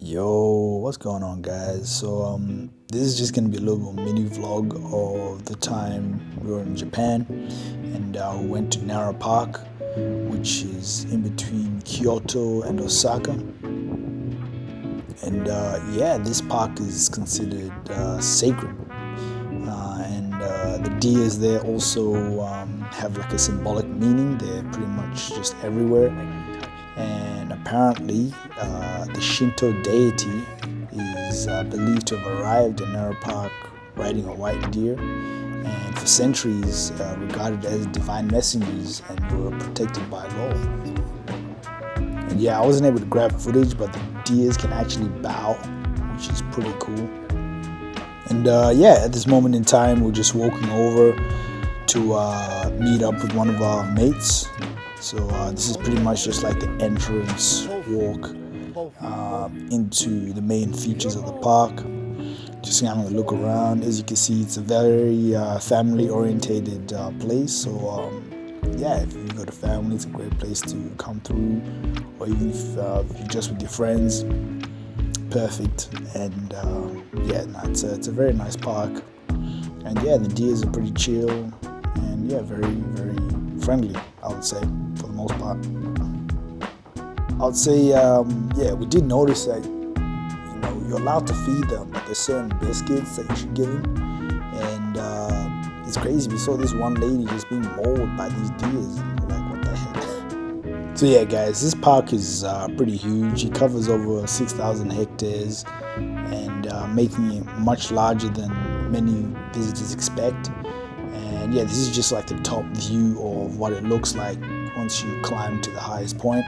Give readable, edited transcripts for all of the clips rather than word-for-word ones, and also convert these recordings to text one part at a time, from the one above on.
Yo, what's going on, guys? This is just gonna be a little mini vlog of the time we were in Japan, and we went to Nara Park, which is in between Kyoto and Osaka. And yeah, this park is considered sacred, and the deers there also have like a symbolic meaning. They're pretty much just everywhere. And apparently, the Shinto deity is believed to have arrived in Nara Park riding a white deer, and for centuries regarded as divine messengers and were protected by law. And yeah, I wasn't able to grab footage, but the deers can actually bow, which is pretty cool. And yeah, at this moment in time, we're just walking over to meet up with one of our mates. So this is pretty much just like the entrance walk into the main features of the park. Just kind of look around. As you can see, it's a very family-orientated place. So yeah, if you've got a family, it's a great place to come through. Or even if you're just with your friends, perfect. And yeah, no, it's a very nice park. And yeah, the deers are pretty chill. And yeah, very, very friendly, I would say, for the most part. I would say, yeah, we did notice that, you're allowed to feed them, but there's certain biscuits that you should give them. And it's crazy, we saw this one lady just being mauled by these deers. We're like, what the heck? So yeah, guys, this park is pretty huge. It covers over 6,000 hectares and making it much larger than many visitors expect. And yeah, this is just like the top view of what it looks like once you climb to the highest point.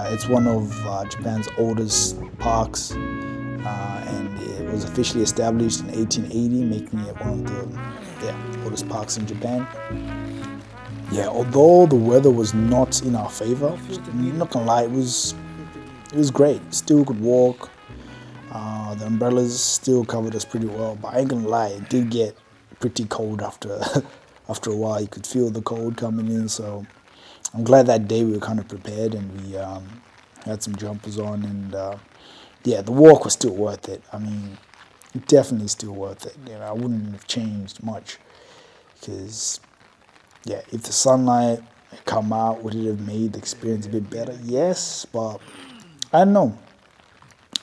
It's one of Japan's oldest parks, and it was officially established in 1880, making it one of the oldest parks in Japan. Yeah, although the weather was not in our favor, I'm not gonna lie, it was great. Still could walk. The umbrellas still covered us pretty well, but I ain't gonna lie, it did get pretty cold after after a while. You could feel the cold coming in, so I'm glad that day we were kind of prepared and we had some jumpers on. And yeah, the walk was still worth it. I mean, definitely still worth it. I wouldn't have changed much, because yeah, if the sunlight had come out, would it have made the experience a bit better? Yes, but I don't know.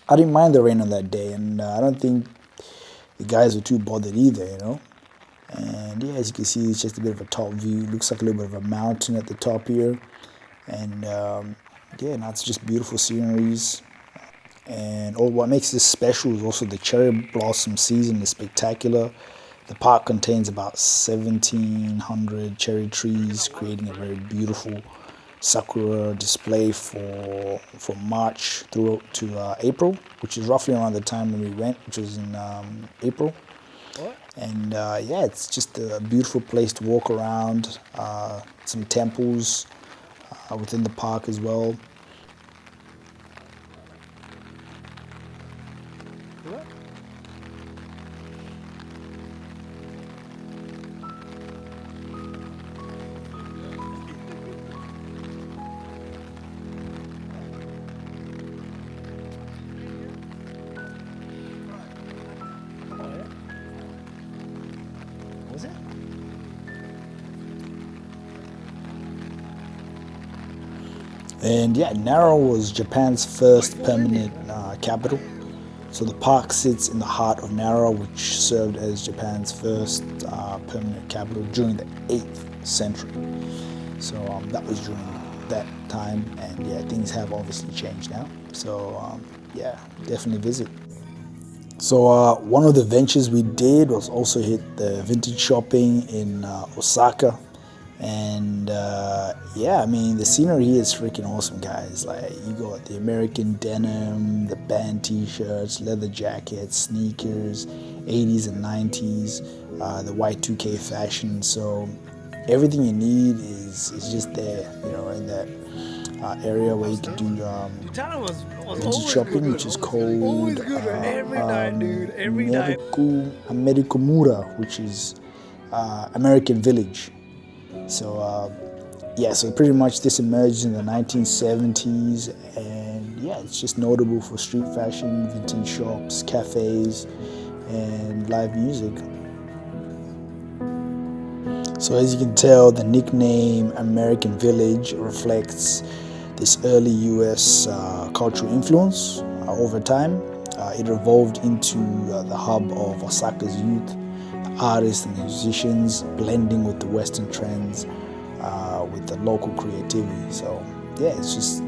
I didn't mind the rain on that day, and I don't think the guys were too bothered either. And yeah, as you can see, it's just a bit of a top view. It looks like a little bit of a mountain at the top here. And yeah, now it's just beautiful sceneries. And what makes this special is also the cherry blossom season is spectacular. The park contains about 1,700 cherry trees, creating a very beautiful sakura display from March through to April, which is roughly around the time when we went, which was in April. And yeah, it's just a beautiful place to walk around. Some temples within the park as well. Was it? And yeah, Nara was Japan's first permanent capital. So the park sits in the heart of Nara, which served as Japan's first permanent capital during the 8th century. So that was during that time, and yeah, things have obviously changed now. So yeah, definitely visit. So one of the ventures we did was also hit the vintage shopping in Osaka. And yeah, I mean, the scenery here is freaking awesome, guys. Like, you got the American denim, the band t-shirts, leather jackets, sneakers, 80s and 90s, the Y2K fashion. So everything you need is just there, in that area where you can do vintage shopping, which is called Amerikumura, which is American Village. So yeah, so pretty much this emerged in the 1970s, and yeah, it's just notable for street fashion, vintage shops, cafes, and live music. So as you can tell, the nickname American Village reflects this early US cultural influence over time. It evolved into the hub of Osaka's youth, the artists and musicians blending with the Western trends, with the local creativity. So yeah, it's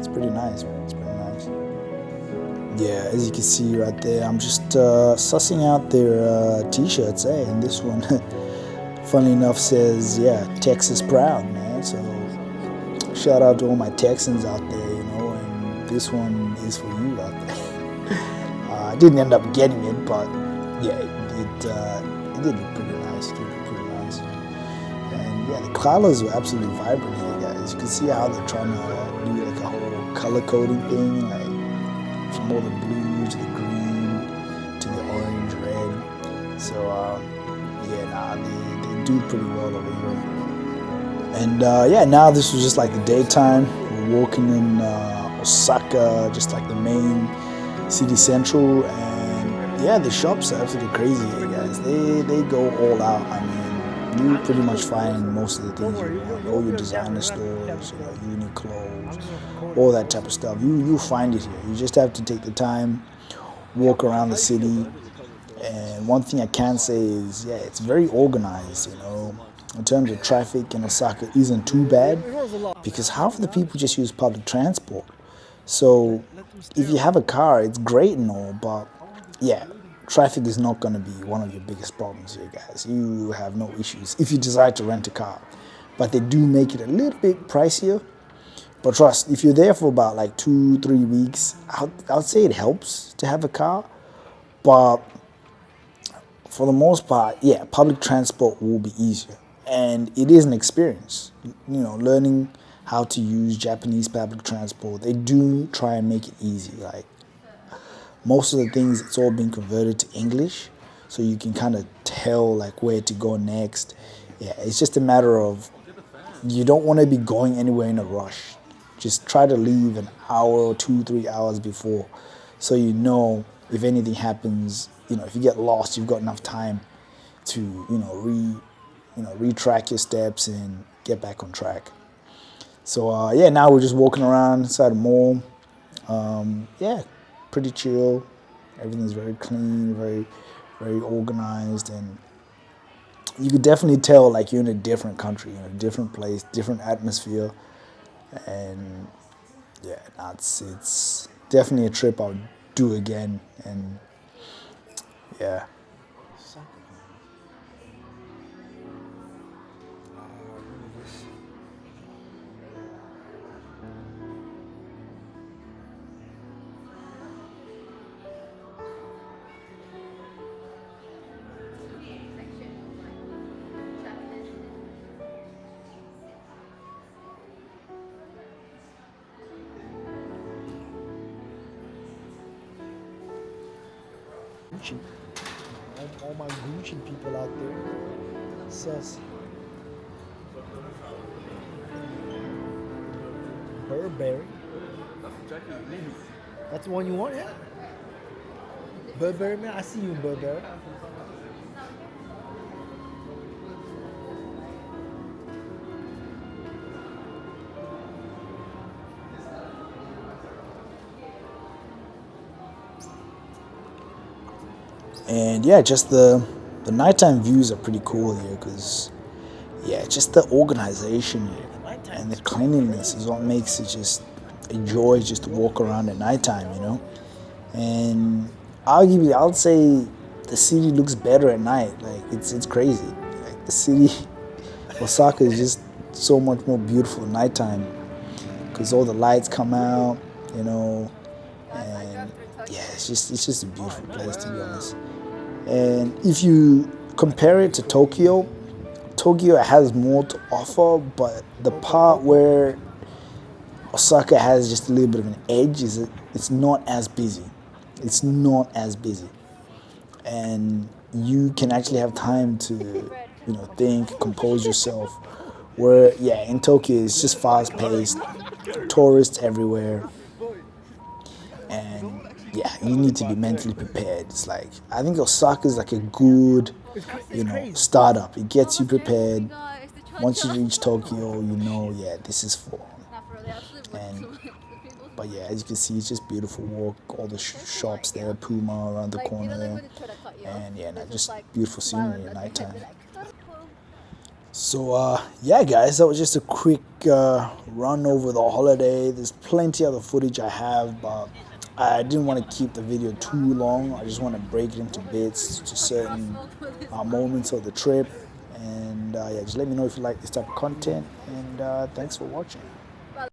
pretty nice, man. It's pretty nice. Yeah, as you can see right there, I'm just sussing out their t-shirts, and this one, funny enough, says, yeah, Texas proud, man. So shout out to all my Texans out there, and this one is for you out there. I didn't end up getting it, but yeah, it did look pretty nice. It did look pretty nice. And yeah, the colors were absolutely vibrant here, guys. You can see how they're trying to do like a whole color coding thing, like from all the blue to the green to the orange, red. So yeah, they do pretty well over here. And yeah, now this was just like the daytime. We're walking in Osaka, just like the main city central, and yeah, the shops are absolutely crazy here, guys. They go all out. I mean, you pretty much find most of the things you want. All your designer stores, Uniqlo, all that type of stuff. You find it here. You just have to take the time, walk around the city. And one thing I can say is, yeah, it's very organized. In terms of traffic in Osaka isn't too bad because half of the people just use public transport. So if you have a car, it's great and all, but yeah, traffic is not going to be one of your biggest problems here, guys. You have no issues if you decide to rent a car. But they do make it a little bit pricier. But trust, if you're there for about like 2-3 weeks, I would say it helps to have a car. But for the most part, yeah, public transport will be easier. And it is an experience, learning how to use Japanese public transport. They do try and make it easy. Like most of the things, it's all been converted to English, so you can kind of tell like where to go next. Yeah, it's just a matter of you don't want to be going anywhere in a rush. Just try to leave an hour or 2-3 hours before, so if anything happens, if you get lost, you've got enough time to retrack your steps and get back on track. So yeah, now we're just walking around inside the mall. Yeah, pretty chill. Everything's very clean, very, very organized, and you could definitely tell like you're in a different country, in a different place, different atmosphere, and yeah, it's definitely a trip I'll do again, and yeah. Gucci. All my Gucci people out there. Sus. Burberry. That's the one you want, yeah? Burberry, man. I see you in Burberry. And yeah, just the nighttime views are pretty cool here because, yeah, just the organization here and the cleanliness is what makes it just a joy just to walk around at nighttime. And I'll say the city looks better at night. Like it's crazy. Like the city, Osaka is just so much more beautiful at nighttime because all the lights come out, and yeah, it's just a beautiful place, to be honest. And if you compare it to Tokyo, Tokyo has more to offer, but the part where Osaka has just a little bit of an edge is it's not as busy. It's not as busy. And you can actually have time to, think, compose yourself. Where, yeah, in Tokyo, it's just fast paced, tourists everywhere. And yeah, you need to be mentally prepared. It's like, I think Osaka is like a good, startup. It gets you prepared. Once you reach Tokyo, yeah, this is for. And but yeah, as you can see, it's just beautiful walk. All the shops there, Puma around the corner there, and yeah, just beautiful scenery at nighttime. So yeah, guys, that was just a quick run over the holiday. There's plenty other footage I have, but I didn't want to keep the video too long. I just want to break it into bits to certain moments of the trip. And yeah, just let me know if you like this type of content. And thanks for watching.